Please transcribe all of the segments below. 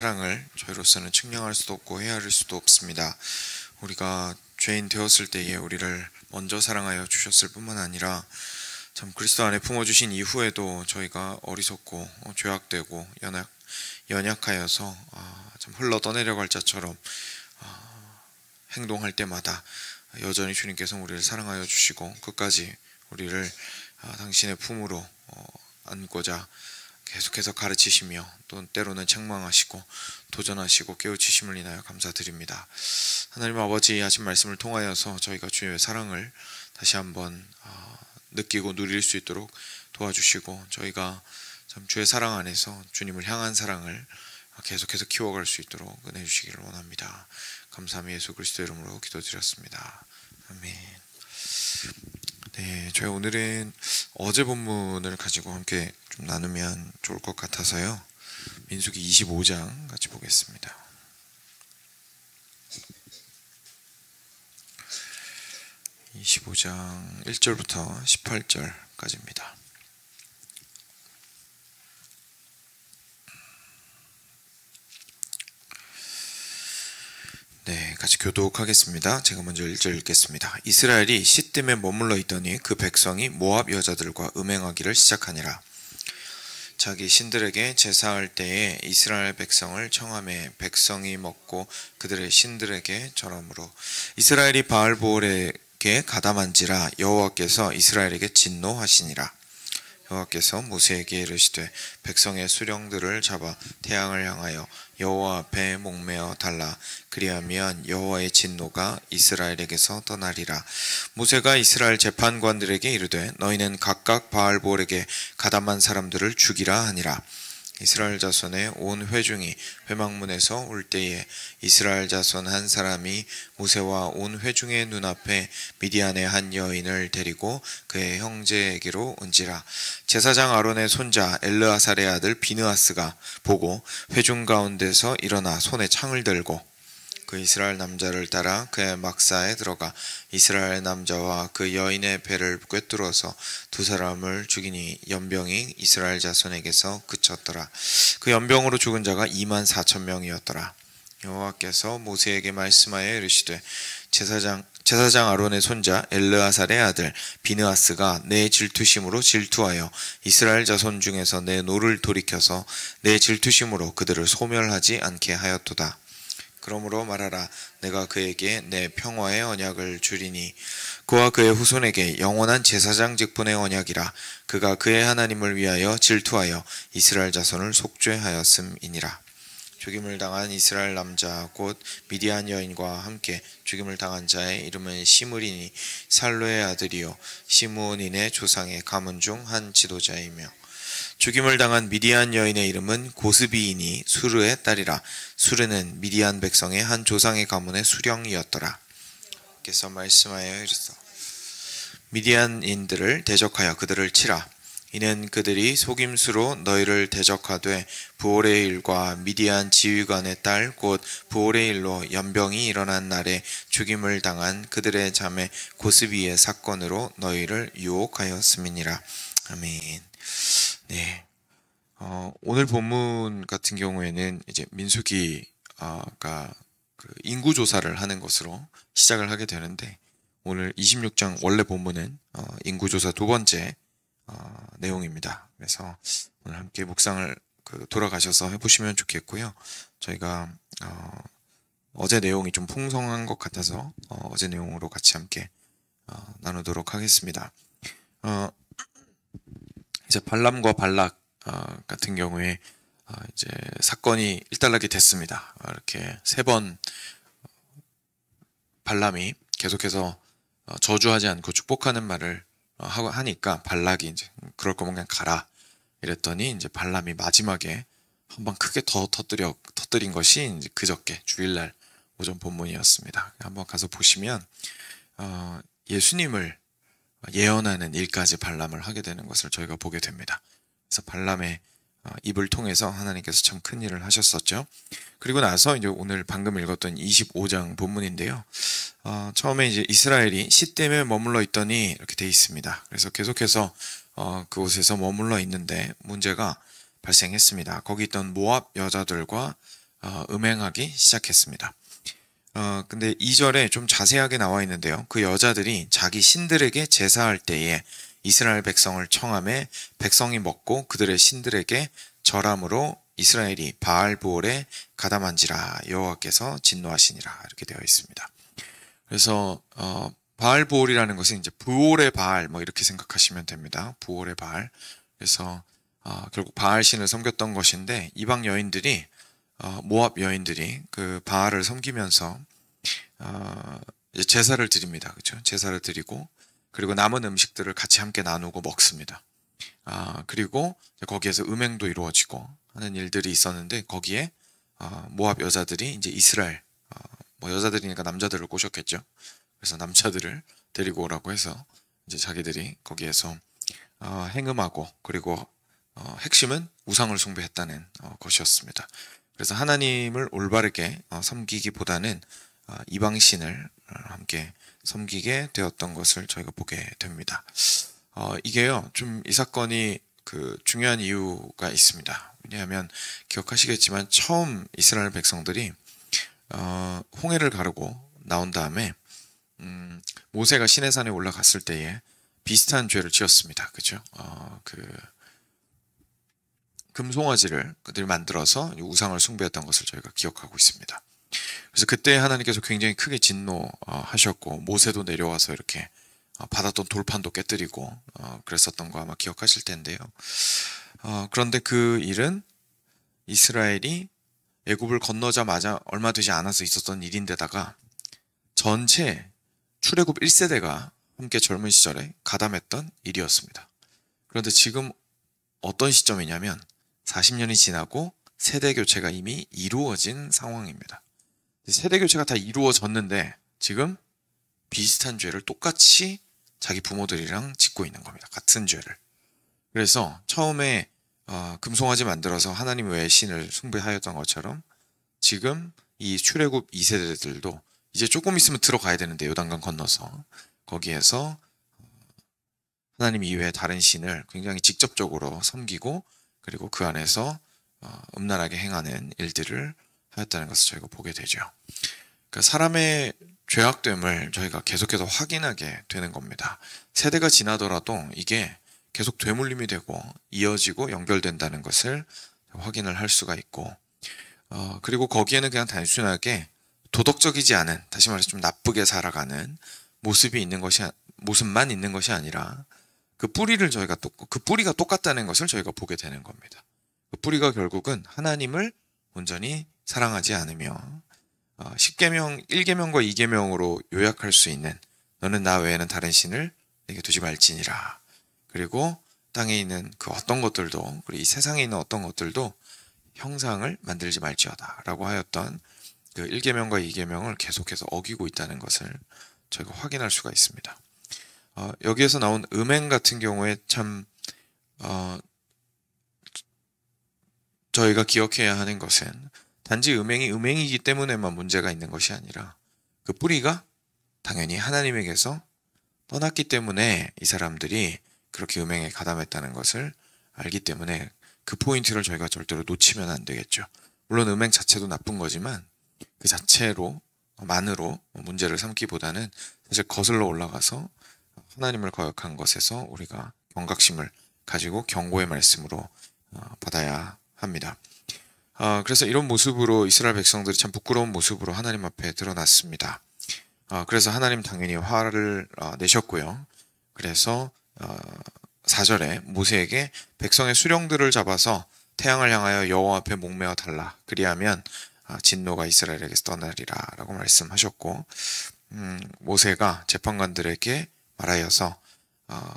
사랑을 저희로서는 측량할 수도 없고 헤아릴 수도 없습니다. 우리가 죄인 되었을 때에 우리를 먼저 사랑하여 주셨을 뿐만 아니라 참 그리스도 안에 품어주신 이후에도 저희가 어리석고 죄악되고 연약하여서 참 흘러 떠내려갈 자처럼 행동할 때마다 여전히 주님께서 우리를 사랑하여 주시고 끝까지 우리를 당신의 품으로 안고자 계속해서 가르치시며 또 때로는 책망하시고 도전하시고 깨우치심을 인하여 감사드립니다. 하나님 아버지, 하신 말씀을 통하여서 저희가 주의 사랑을 다시 한번 느끼고 누릴 수 있도록 도와주시고 저희가 참 주의 사랑 안에서 주님을 향한 사랑을 계속해서 키워갈 수 있도록 은혜 주시기를 원합니다. 감사함이 예수 그리스도 이름으로 기도드렸습니다. 아멘. 네, 저희 오늘은 어제 본문을 가지고 함께 좀 나누면 좋을 것 같아서요. 민수기 25장 같이 보겠습니다. (25장) 1절부터 18절까지입니다. 네, 같이 교독하겠습니다. 제가 먼저 1절 읽겠습니다. 이스라엘이 시딤에 머물러 있더니 그 백성이 모압 여자들과 음행하기를 시작하니라. 자기 신들에게 제사할 때에 이스라엘 백성을 청하매 백성이 먹고 그들의 신들에게 절하므로 이스라엘이 바알보올에게 가담한지라 여호와께서 이스라엘에게 진노하시니라. 여호와께서 모세에게 이르시되 백성의 수령들을 잡아 태양을 향하여 여호와 앞에 목매어 달라. 그리하면 여호와의 진노가 이스라엘에게서 떠나리라. 모세가 이스라엘 재판관들에게 이르되 너희는 각각 바알볼에게 가담한 사람들을 죽이라 하니라. 이스라엘 자손의 온 회중이 회막문에서 올 때에 이스라엘 자손 한 사람이 모세와 온 회중의 눈앞에 미디안의 한 여인을 데리고 그의 형제에게로 온지라. 제사장 아론의 손자 엘르아살의 아들 비느하스가 보고 회중 가운데서 일어나 손에 창을 들고 그 이스라엘 남자를 따라 그의 막사에 들어가 이스라엘 남자와 그 여인의 배를 꿰뚫어서 두 사람을 죽이니 연병이 이스라엘 자손에게서 그쳤더라. 그 연병으로 죽은 자가 24,000명이었더라. 여호와께서 모세에게 말씀하여 이르시되 제사장 아론의 손자 엘르아살의 아들 비느하스가 내 질투심으로 질투하여 이스라엘 자손 중에서 내 노를 돌이켜서 내 질투심으로 그들을 소멸하지 않게 하였도다. 그러므로 말하라. 내가 그에게 내 평화의 언약을 주리니 그와 그의 후손에게 영원한 제사장 직분의 언약이라. 그가 그의 하나님을 위하여 질투하여 이스라엘 자손을 속죄하였음이니라. 죽임을 당한 이스라엘 남자 곧 미디안 여인과 함께 죽임을 당한 자의 이름은 시므리니 살로의 아들이요 시므온인의 조상의 가문 중 한 지도자이며 죽임을 당한 미디안 여인의 이름은 고스비이니 수르의 딸이라. 수르는 미디안 백성의 한 조상의 가문의 수령이었더라. 께서 말씀하여 이르소 미디안인들을 대적하여 그들을 치라. 이는 그들이 속임수로 너희를 대적하되 부올의 일과 미디안 지휘관의 딸 곧 부올의 일로 연병이 일어난 날에 죽임을 당한 그들의 자매 고스비의 사건으로 너희를 유혹하였음이니라. 아멘. 네. 오늘 본문 같은 경우에는 이제 민수기가 그 인구 조사를 하는 것으로 시작을 하게 되는데 오늘 26장 원래 본문은 인구 조사 두 번째 내용입니다. 그래서 오늘 함께 묵상을 돌아가셔서 해보시면 좋겠고요. 저희가 어제 내용이 좀 풍성한 것 같아서 어제 내용으로 같이 함께 나누도록 하겠습니다. 이제 발람과 발락 같은 경우에 이제 사건이 일단락이 됐습니다. 이렇게 세 번 발람이 계속해서 저주하지 않고 축복하는 말을 하니까 발락이 이제 그럴 거면 그냥 가라 이랬더니 이제 발람이 마지막에 한번 크게 더 터뜨린 것이 이제 그저께 주일날 오전 본문이었습니다. 한번 가서 보시면 예수님을 예언하는 일까지 발람을 하게 되는 것을 저희가 보게 됩니다. 그래서 발람의 입을 통해서 하나님께서 참 큰 일을 하셨었죠. 그리고 나서 이제 오늘 방금 읽었던 25장 본문인데요. 처음에 이제 이스라엘이 시딤에 머물러 있더니 이렇게 돼 있습니다. 그래서 계속해서 그곳에서 머물러 있는데 문제가 발생했습니다. 거기 있던 모압 여자들과 음행하기 시작했습니다. 근데 2절에 좀 자세하게 나와 있는데요. 그 여자들이 자기 신들에게 제사할 때에 이스라엘 백성을 청함에 백성이 먹고 그들의 신들에게 절함으로 이스라엘이 바알브올에 가담한지라 여호와께서 진노하시니라 이렇게 되어 있습니다. 그래서 바알브올이라는 것은 이제 브올의 바알 뭐 이렇게 생각하시면 됩니다. 브올의 바알. 그래서 결국 바알 신을 섬겼던 것인데 이방 여인들이 모압 여인들이 그 바알을 섬기면서 이제 제사를 드립니다. 그렇죠? 제사를 드리고 그리고 남은 음식들을 같이 함께 나누고 먹습니다. 그리고 거기에서 음행도 이루어지고 하는 일들이 있었는데 거기에 모압 여자들이 이제 이스라엘 뭐 여자들이니까 남자들을 꼬셨겠죠. 그래서 남자들을 데리고 오라고 해서 이제 자기들이 거기에서 행음하고 그리고 핵심은 우상을 숭배했다는 것이었습니다. 그래서 하나님을 올바르게 섬기기보다는 이방신을 함께 섬기게 되었던 것을 저희가 보게 됩니다. 이게요, 좀 이 사건이 그 중요한 이유가 있습니다. 왜냐하면 기억하시겠지만 처음 이스라엘 백성들이 홍해를 가르고 나온 다음에 모세가 시내산에 올라갔을 때에 비슷한 죄를 지었습니다. 그죠? 금송아지를 그들이 만들어서 우상을 숭배했던 것을 저희가 기억하고 있습니다. 그래서 그때 하나님께서 굉장히 크게 진노하셨고 모세도 내려와서 이렇게 받았던 돌판도 깨뜨리고 그랬었던 거 아마 기억하실 텐데요. 그런데 그 일은 이스라엘이 애굽을 건너자마자 얼마 되지 않아서 있었던 일인데다가 전체 출애굽 1세대가 함께 젊은 시절에 가담했던 일이었습니다. 그런데 지금 어떤 시점이냐면 40년이 지나고 세대 교체가 이미 이루어진 상황입니다. 세대 교체가 다 이루어졌는데 지금 비슷한 죄를 똑같이 자기 부모들이랑 짓고 있는 겁니다. 같은 죄를. 그래서 처음에 금송아지 만들어서 하나님 외의 신을 숭배하였던 것처럼 지금 이 출애굽 2세대들도 이제 조금 있으면 들어가야 되는데 요단강 건너서 거기에서 하나님 이외의 다른 신을 굉장히 직접적으로 섬기고 그리고 그 안에서 음란하게 행하는 일들을 하였다는 것을 저희가 보게 되죠. 그러니까 사람의 죄악됨을 저희가 계속해서 확인하게 되는 겁니다. 세대가 지나더라도 이게 계속 되물림이 되고 이어지고 연결된다는 것을 확인을 할 수가 있고 그리고 거기에는 그냥 단순하게 도덕적이지 않은, 다시 말해서 좀 나쁘게 살아가는 모습만 있는 것이 아니라 그 뿌리가 똑같다는 것을 저희가 보게 되는 겁니다. 그 뿌리가 결국은 하나님을 온전히 사랑하지 않으며 10계명, 1계명과 2계명으로 요약할 수 있는 너는 나 외에는 다른 신을 내게 두지 말지니라. 그리고 땅에 있는 그 어떤 것들도 그리고 이 세상에 있는 어떤 것들도 형상을 만들지 말지어다 라고 하였던 그 1계명과 2계명을 계속해서 어기고 있다는 것을 저희가 확인할 수가 있습니다. 여기에서 나온 음행 같은 경우에 참 저희가 기억해야 하는 것은 단지 음행이 음행이기 때문에만 문제가 있는 것이 아니라 그 뿌리가 당연히 하나님에게서 떠났기 때문에 이 사람들이 그렇게 음행에 가담했다는 것을 알기 때문에 그 포인트를 저희가 절대로 놓치면 안 되겠죠. 물론 음행 자체도 나쁜 거지만 그 자체로만으로 문제를 삼기보다는 사실 거슬러 올라가서 하나님을 거역한 것에서 우리가 경각심을 가지고 경고의 말씀으로 받아야 합니다. 그래서 이런 모습으로 이스라엘 백성들이 참 부끄러운 모습으로 하나님 앞에 드러났습니다. 그래서 하나님 당연히 화를 내셨고요. 그래서 4절에 모세에게 백성의 수령들을 잡아서 태양을 향하여 여호와 앞에 목매어 달라. 그리하면 진노가 이스라엘에게서 떠나리라 라고 말씀하셨고 모세가 재판관들에게 말하여서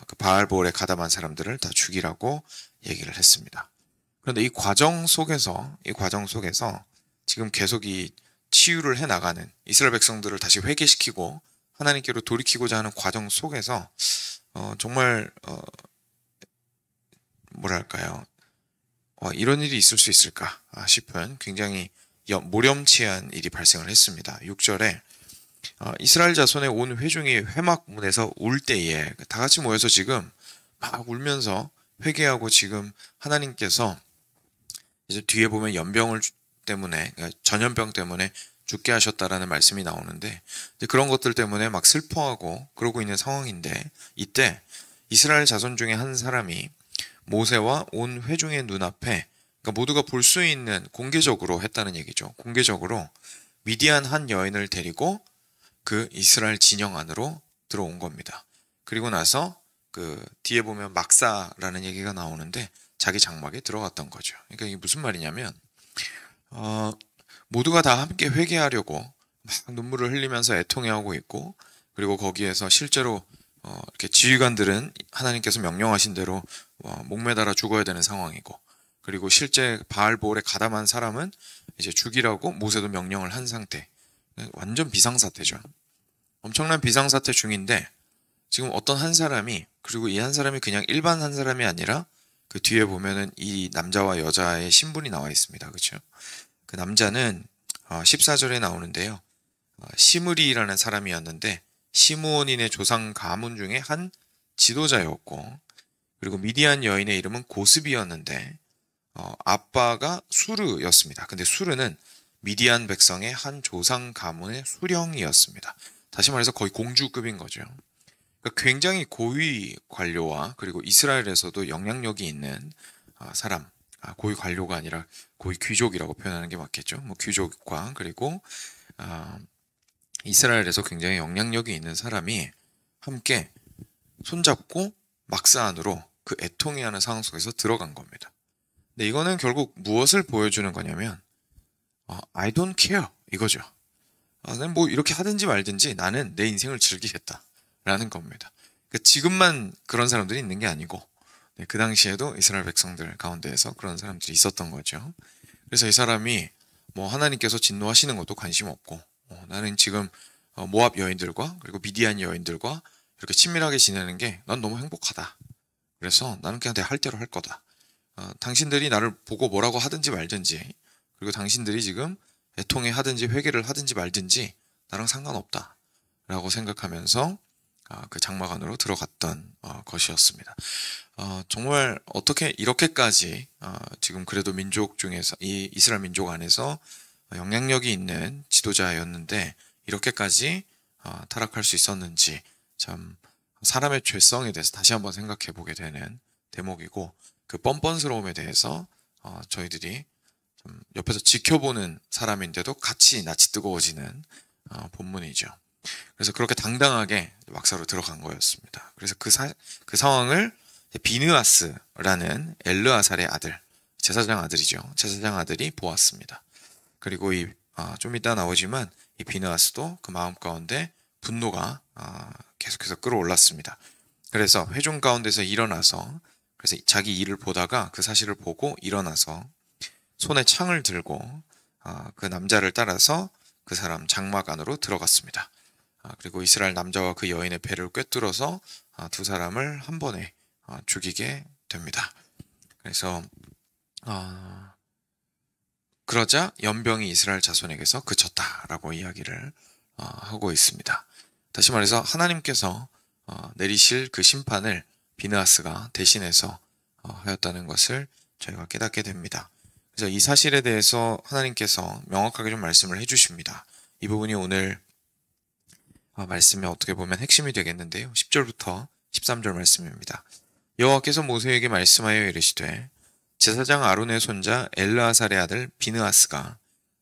그 바알보올에 가담한 사람들을 다 죽이라고 얘기를 했습니다. 그런데 이 과정 속에서 지금 계속 이 치유를 해나가는 이스라엘 백성들을 다시 회개시키고 하나님께로 돌이키고자 하는 과정 속에서 정말 뭐랄까요, 이런 일이 있을 수 있을까 싶은 굉장히 모렴치한 일이 발생을 했습니다. 6절에 이스라엘 자손의 온 회중이 회막문에서 울 때에 다 같이 모여서 지금 막 울면서 회개하고 지금 하나님께서 이제 뒤에 보면 연병을 때문에, 그러니까 전염병 때문에 죽게 하셨다라는 말씀이 나오는데, 이제 그런 것들 때문에 막 슬퍼하고 그러고 있는 상황인데, 이때 이스라엘 자손 중에 한 사람이 모세와 온 회중의 눈앞에, 그러니까 모두가 볼 수 있는, 공개적으로 했다는 얘기죠. 공개적으로 미디안 한 여인을 데리고 그 이스라엘 진영 안으로 들어온 겁니다. 그리고 나서 그 뒤에 보면 막사라는 얘기가 나오는데 자기 장막에 들어갔던 거죠. 그러니까 이게 무슨 말이냐면 모두가 다 함께 회개하려고 막 눈물을 흘리면서 애통해하고 있고, 그리고 거기에서 실제로 이렇게 지휘관들은 하나님께서 명령하신 대로 목매달아 죽어야 되는 상황이고, 그리고 실제 바알볼에 가담한 사람은 이제 죽이라고 모세도 명령을 한 상태. 완전 비상사태죠. 엄청난 비상사태 중인데 지금 어떤 한 사람이, 그리고 이 한 사람이 그냥 일반 한 사람이 아니라 그 뒤에 보면은 이 남자와 여자의 신분이 나와 있습니다. 그렇죠? 그 남자는 14절에 나오는데요. 시므리라는 사람이었는데 시므온인의 조상 가문 중에 한 지도자였고, 그리고 미디안 여인의 이름은 고스비였는데 아빠가 수르였습니다. 근데 수르는 미디안 백성의 한 조상 가문의 수령이었습니다. 다시 말해서 거의 공주급인 거죠. 그러니까 굉장히 고위 관료와, 그리고 이스라엘에서도 영향력이 있는 사람, 고위 관료가 아니라 고위 귀족이라고 표현하는 게 맞겠죠. 뭐 귀족과, 그리고 이스라엘에서 굉장히 영향력이 있는 사람이 함께 손잡고 막사 안으로 그 애통해하는 상황 속에서 들어간 겁니다. 근데 이거는 결국 무엇을 보여주는 거냐면 I don't care 이거죠. 나는 뭐 이렇게 하든지 말든지 나는 내 인생을 즐기겠다 라는 겁니다. 그러니까 지금만 그런 사람들이 있는 게 아니고 그 당시에도 이스라엘 백성들 가운데에서 그런 사람들이 있었던 거죠. 그래서 이 사람이 뭐 하나님께서 진노하시는 것도 관심 없고, 나는 지금 모압 여인들과 그리고 미디안 여인들과 이렇게 친밀하게 지내는 게 난 너무 행복하다. 그래서 나는 그냥 내 할 대로 할 거다. 당신들이 나를 보고 뭐라고 하든지 말든지, 그리고 당신들이 지금 애통해 하든지 회개를 하든지 말든지 나랑 상관없다 라고 생각하면서 그 장막 안으로 들어갔던 것이었습니다. 정말 어떻게 이렇게까지 지금 그래도 민족 중에서, 이 이스라엘 민족 안에서 영향력이 있는 지도자였는데 이렇게까지 타락할 수 있었는지, 참 사람의 죄성에 대해서 다시 한번 생각해 보게 되는 대목이고, 그 뻔뻔스러움에 대해서 저희들이 좀 옆에서 지켜보는 사람인데도 같이 낯이 뜨거워지는 본문이죠. 그래서 그렇게 당당하게 막사로 들어간 거였습니다. 그래서 그 상황을 비느하스라는 엘르아살의 아들, 제사장 아들이죠. 제사장 아들이 보았습니다. 그리고 좀 이따 나오지만 이 비느하스도 그 마음 가운데 분노가 계속해서 끌어올랐습니다. 그래서 회중 가운데서 일어나서, 그래서 자기 일을 보다가 그 사실을 보고 일어나서 손에 창을 들고 그 남자를 따라서 그 사람 장막 안으로 들어갔습니다. 그리고 이스라엘 남자와 그 여인의 배를 꿰뚫어서 두 사람을 한 번에 죽이게 됩니다. 그래서 그러자 연병이 이스라엘 자손에게서 그쳤다라고 이야기를 하고 있습니다. 다시 말해서 하나님께서 내리실 그 심판을 비느하스가 대신해서 하였다는 것을 저희가 깨닫게 됩니다. 그래서 이 사실에 대해서 하나님께서 명확하게 좀 말씀을 해주십니다. 이 부분이 오늘 말씀에 어떻게 보면 핵심이 되겠는데요. 10절부터 13절 말씀입니다. 여호와께서 모세에게 말씀하여 이르시되 제사장 아론의 손자 엘르아살의 아들 비느하스가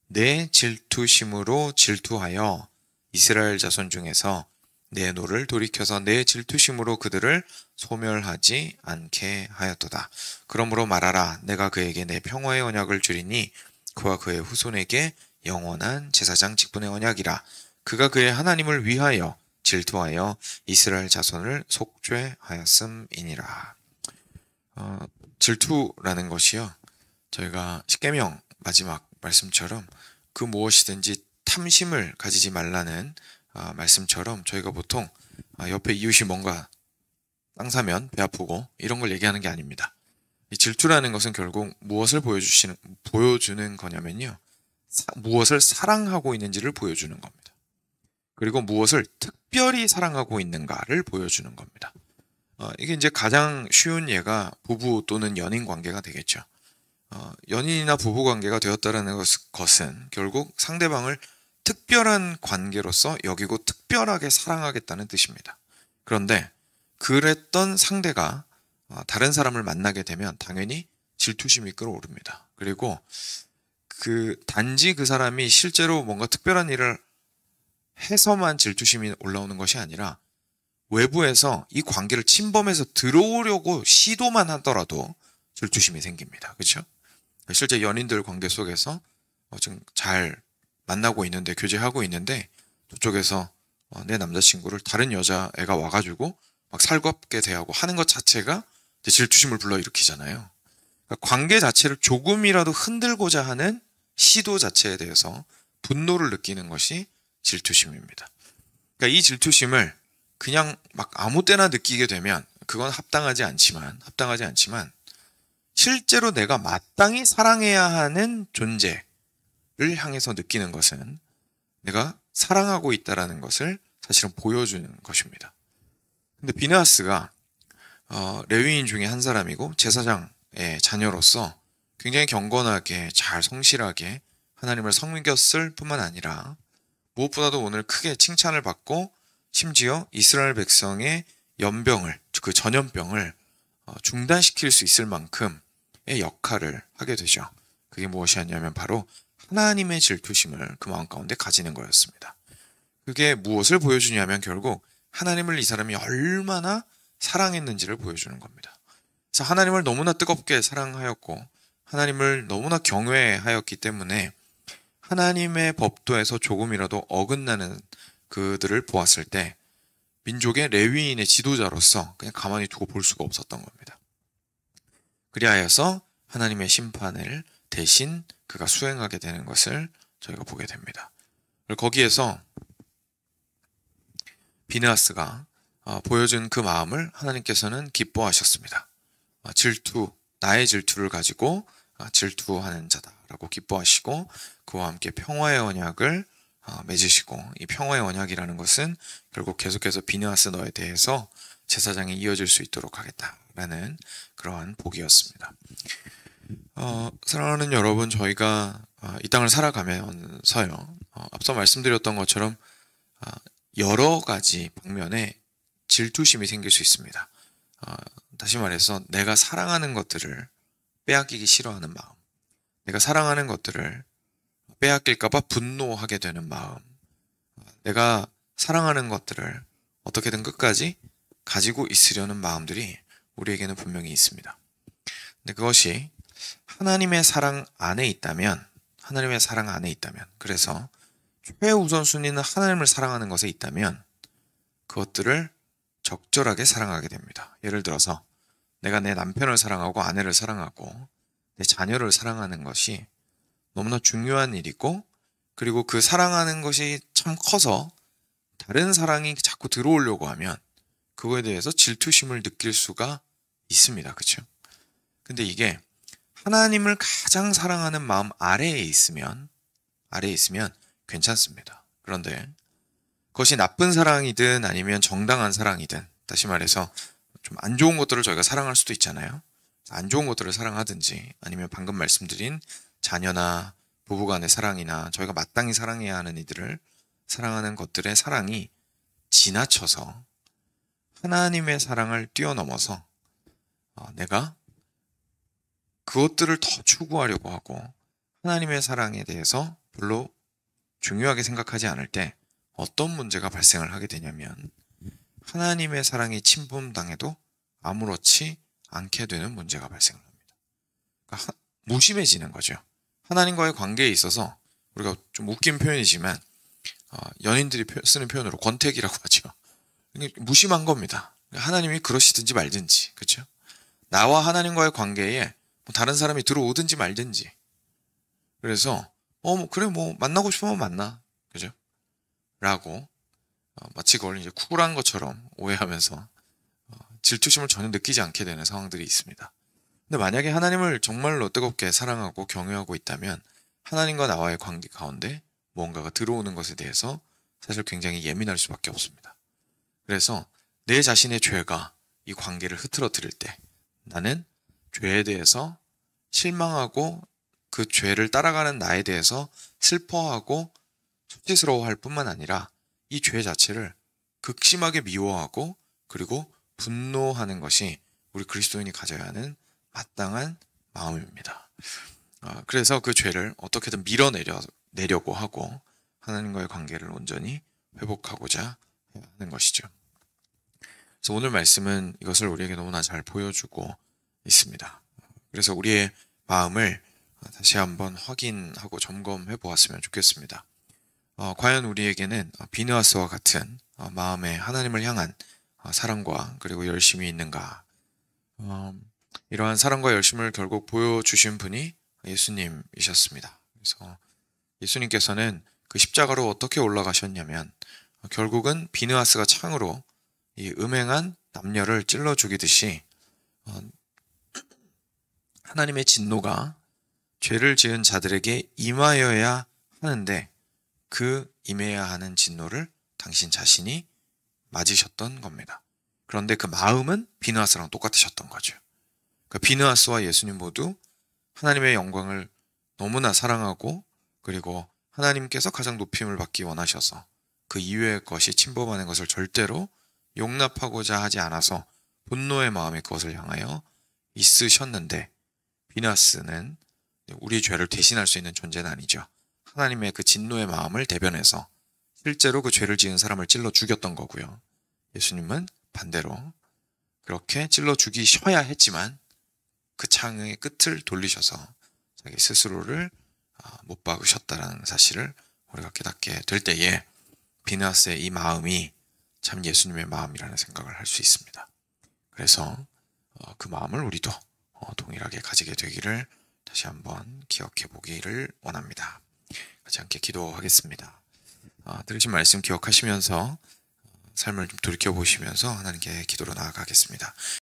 내 질투심으로 질투하여 이스라엘 자손 중에서 내 노를 돌이켜서 내 질투심으로 그들을 소멸하지 않게 하였도다. 그러므로 말하라. 내가 그에게 내 평화의 언약을 주리니 그와 그의 후손에게 영원한 제사장 직분의 언약이라. 그가 그의 하나님을 위하여 질투하여 이스라엘 자손을 속죄하였음이니라. 질투라는 것이요, 저희가 십계명 마지막 말씀처럼 그 무엇이든지 탐심을 가지지 말라는 말씀처럼 저희가 보통 옆에 이웃이 뭔가 땅 사면 배 아프고 이런 걸 얘기하는 게 아닙니다. 이 질투라는 것은 결국 무엇을 보여주는 거냐면요, 무엇을 사랑하고 있는지를 보여주는 겁니다. 그리고 무엇을 특별히 사랑하고 있는가를 보여주는 겁니다. 이게 이제 가장 쉬운 예가 부부 또는 연인 관계가 되겠죠. 연인이나 부부관계가 되었다는 것은 결국 상대방을 특별한 관계로서 여기고 특별하게 사랑하겠다는 뜻입니다. 그런데 그랬던 상대가 다른 사람을 만나게 되면 당연히 질투심이 끌어오릅니다. 그리고 단지 그 사람이 실제로 뭔가 특별한 일을 해서만 질투심이 올라오는 것이 아니라 외부에서 이 관계를 침범해서 들어오려고 시도만 하더라도 질투심이 생깁니다. 그렇죠? 실제 연인들 관계 속에서 지금 잘 만나고 있는데, 교제하고 있는데 저쪽에서 내 남자친구를 다른 여자애가 와가지고 막 살갑게 대하고 하는 것 자체가 질투심을 불러일으키잖아요. 그러니까 관계 자체를 조금이라도 흔들고자 하는 시도 자체에 대해서 분노를 느끼는 것이 질투심입니다. 그러니까 이 질투심을 그냥 막 아무 때나 느끼게 되면 그건 합당하지 않지만 실제로 내가 마땅히 사랑해야 하는 존재를 향해서 느끼는 것은 내가 사랑하고 있다라는 것을 사실은 보여주는 것입니다. 근데 비느하스가 레위인 중에 한 사람이고 제사장의 자녀로서 굉장히 경건하게 잘 성실하게 하나님을 섬겼을 뿐만 아니라 무엇보다도 오늘 크게 칭찬을 받고 심지어 이스라엘 백성의 연병을, 그 전염병을 중단시킬 수 있을 만큼의 역할을 하게 되죠. 그게 무엇이었냐면 바로 하나님의 질투심을 그 마음 가운데 가지는 거였습니다. 그게 무엇을 보여주냐면 결국 하나님을 이 사람이 얼마나 사랑했는지를 보여주는 겁니다. 그래서 하나님을 너무나 뜨겁게 사랑하였고 하나님을 너무나 경외하였기 때문에 하나님의 법도에서 조금이라도 어긋나는 그들을 보았을 때 민족의 레위인의 지도자로서 그냥 가만히 두고 볼 수가 없었던 겁니다. 그리하여서 하나님의 심판을 대신 그가 수행하게 되는 것을 저희가 보게 됩니다. 거기에서 비느하스가 보여준 그 마음을 하나님께서는 기뻐하셨습니다. 나의 질투를 가지고 질투하는 자다라고 기뻐하시고 그와 함께 평화의 언약을 맺으시고, 이 평화의 언약이라는 것은 결국 계속해서 비느하스 너에 대해서 제사장이 이어질 수 있도록 하겠다라는 그러한 복이었습니다. 사랑하는 여러분, 저희가 이 땅을 살아가면서요, 앞서 말씀드렸던 것처럼 여러 가지 방면에 질투심이 생길 수 있습니다. 다시 말해서 내가 사랑하는 것들을 빼앗기기 싫어하는 마음, 내가 사랑하는 것들을 빼앗길까봐 분노하게 되는 마음, 내가 사랑하는 것들을 어떻게든 끝까지 가지고 있으려는 마음들이 우리에게는 분명히 있습니다. 근데 그것이 하나님의 사랑 안에 있다면, 그래서 최우선순위는 하나님을 사랑하는 것에 있다면 그것들을 적절하게 사랑하게 됩니다. 예를 들어서 내가 내 남편을 사랑하고 아내를 사랑하고 내 자녀를 사랑하는 것이 너무나 중요한 일이고, 그리고 그 사랑하는 것이 참 커서 다른 사랑이 자꾸 들어오려고 하면 그거에 대해서 질투심을 느낄 수가 있습니다. 그렇죠? 근데 이게 하나님을 가장 사랑하는 마음 아래에 있으면 괜찮습니다. 그런데 그것이 나쁜 사랑이든 아니면 정당한 사랑이든, 다시 말해서 좀 안 좋은 것들을 저희가 사랑할 수도 있잖아요. 안 좋은 것들을 사랑하든지 아니면 방금 말씀드린 자녀나 부부간의 사랑이나 저희가 마땅히 사랑해야 하는 이들을 사랑하는 것들의 사랑이 지나쳐서 하나님의 사랑을 뛰어넘어서 내가 그것들을 더 추구하려고 하고 하나님의 사랑에 대해서 별로 중요하게 생각하지 않을 때 어떤 문제가 발생을 하게 되냐면 하나님의 사랑이 침범당해도 아무렇지 않게 되는 문제가 발생을 합니다. 그러니까 무심해지는 거죠. 하나님과의 관계에 있어서 우리가 좀 웃긴 표현이지만 연인들이 쓰는 표현으로 권태기라고 하죠. 무심한 겁니다. 하나님이 그러시든지 말든지, 그렇죠? 나와 하나님과의 관계에 다른 사람이 들어오든지 말든지. 그래서 그래 만나고 싶으면 만나, 그죠? 라고 마치 그걸 이제 쿨한 것처럼 오해하면서 질투심을 전혀 느끼지 않게 되는 상황들이 있습니다. 근데 만약에 하나님을 정말로 뜨겁게 사랑하고 경외하고 있다면 하나님과 나와의 관계 가운데 무언가가 들어오는 것에 대해서 사실 굉장히 예민할 수밖에 없습니다. 그래서 내 자신의 죄가 이 관계를 흐트러뜨릴 때 나는 죄에 대해서 실망하고 그 죄를 따라가는 나에 대해서 슬퍼하고 수치스러워할 뿐만 아니라 이 죄 자체를 극심하게 미워하고 그리고 분노하는 것이 우리 그리스도인이 가져야 하는 마땅한 마음입니다. 그래서 그 죄를 어떻게든 밀어내려고 하고 하나님과의 관계를 온전히 회복하고자 하는 것이죠. 그래서 오늘 말씀은 이것을 우리에게 너무나 잘 보여주고 있습니다. 그래서 우리의 마음을 다시 한번 확인하고 점검해 보았으면 좋겠습니다. 과연 우리에게는 비느하스와 같은 마음의 하나님을 향한 사랑과 그리고 열심이 있는가? 이러한 사랑과 열심을 결국 보여주신 분이 예수님이셨습니다. 그래서 예수님께서는 그 십자가로 어떻게 올라가셨냐면 결국은 비느하스가 창으로 이 음행한 남녀를 찔러 죽이듯이 하나님의 진노가 죄를 지은 자들에게 임하여야 하는데 그 임해야 하는 진노를 당신 자신이 맞으셨던 겁니다. 그런데 그 마음은 비느하스랑 똑같으셨던 거죠. 그러니까 비느하스와 예수님 모두 하나님의 영광을 너무나 사랑하고 그리고 하나님께서 가장 높임을 받기 원하셔서 그 이외의 것이 침범하는 것을 절대로 용납하고자 하지 않아서 분노의 마음이 그것을 향하여 있으셨는데 비느하스는 우리 죄를 대신할 수 있는 존재는 아니죠. 하나님의 그 진노의 마음을 대변해서 실제로 그 죄를 지은 사람을 찔러 죽였던 거고요. 예수님은 반대로 그렇게 찔러 죽이셔야 했지만 그 창의 끝을 돌리셔서 자기 스스로를 못 박으셨다라는 사실을 우리가 깨닫게 될 때에 비느하스의 이 마음이 참 예수님의 마음이라는 생각을 할 수 있습니다. 그래서 그 마음을 우리도 동일하게 가지게 되기를 다시 한번 기억해 보기를 원합니다. 같이 함께 기도하겠습니다. 들으신 말씀 기억하시면서 삶을 좀 돌이켜보시면서 하나님께 기도로 나아가겠습니다.